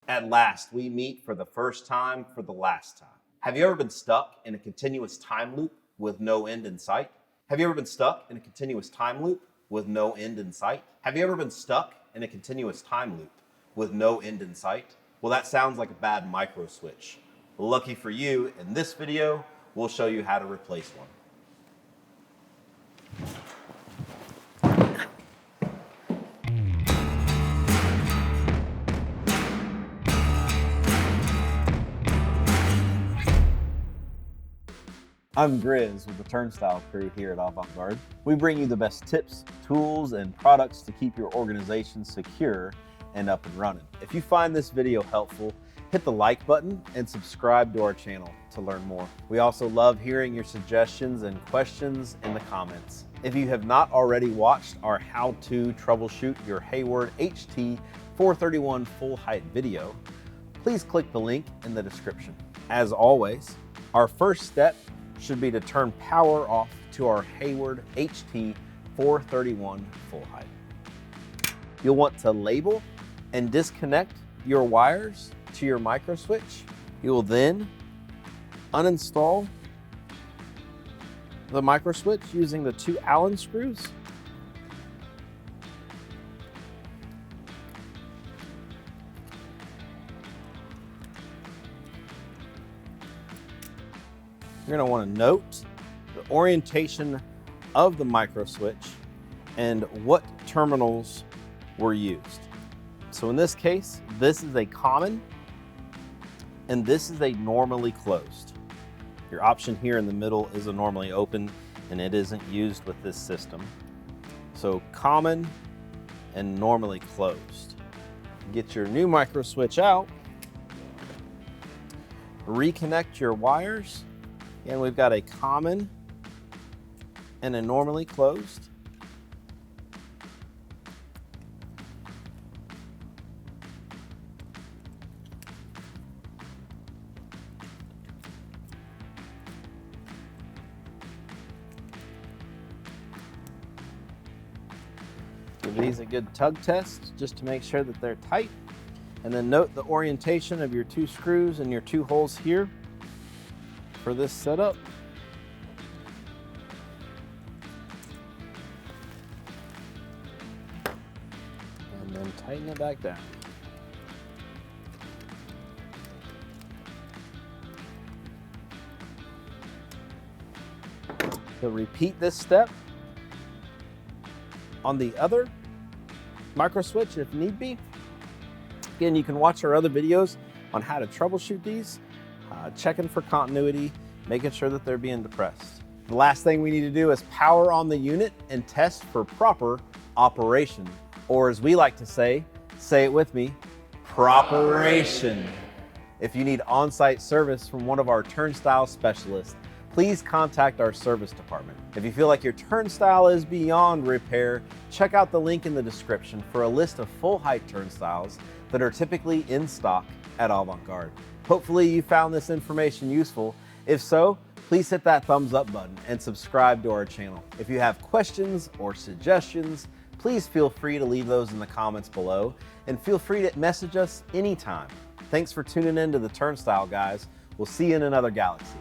At last, we meet for the first time for the last time. Have you ever been stuck in a continuous time loop with no end in sight? Have you ever been stuck in a continuous time loop with no end in sight? Have you ever been stuck in a continuous time loop with no end in sight? Well, that sounds like a bad micro switch. Lucky for you, in this video, we'll show you how to replace one. I'm Grizz with the Turnstile crew here at Avant-Garde. We bring you the best tips, tools, and products to keep your organization secure and up and running. If you find this video helpful, hit the like button and subscribe to our channel to learn more. We also love hearing your suggestions and questions in the comments. If you have not already watched our how to troubleshoot your Hayward HT431 full height video, please click the link in the description. As always, our first step should be to turn power off to our Hayward HT431 full height. You'll want to label and disconnect your wires to your micro switch. You will then uninstall the micro switch using the 2 Allen screws. You're going to want to note the orientation of the micro switch and what terminals were used. So in this case, this is a common and this is a normally closed. Your option here in the middle is a normally open, and it isn't used with this system. So common and normally closed. Get your new micro switch out, reconnect your wires. And we've got a common and a normally closed. Give these a good tug test just to make sure that they're tight. And then note the orientation of your 2 screws and your 2 holes here for this setup. And then tighten it back down. So repeat this step on the other micro switch if need be. Again, you can watch our other videos on how to troubleshoot these. Checking for continuity, making sure that they're being depressed. The last thing we need to do is power on the unit and test for proper operation. Or as we like to say it with me, properation. If you need on-site service from one of our turnstile specialists, please contact our service department. If you feel like your turnstile is beyond repair, check out the link in the description for a list of full height turnstiles that are typically in stock at Avant-Garde. Hopefully you found this information useful. If so, please hit that thumbs up button and subscribe to our channel. If you have questions or suggestions, please feel free to leave those in the comments below, and feel free to message us anytime. Thanks for tuning in to the Turnstile, guys. We'll see you in another galaxy.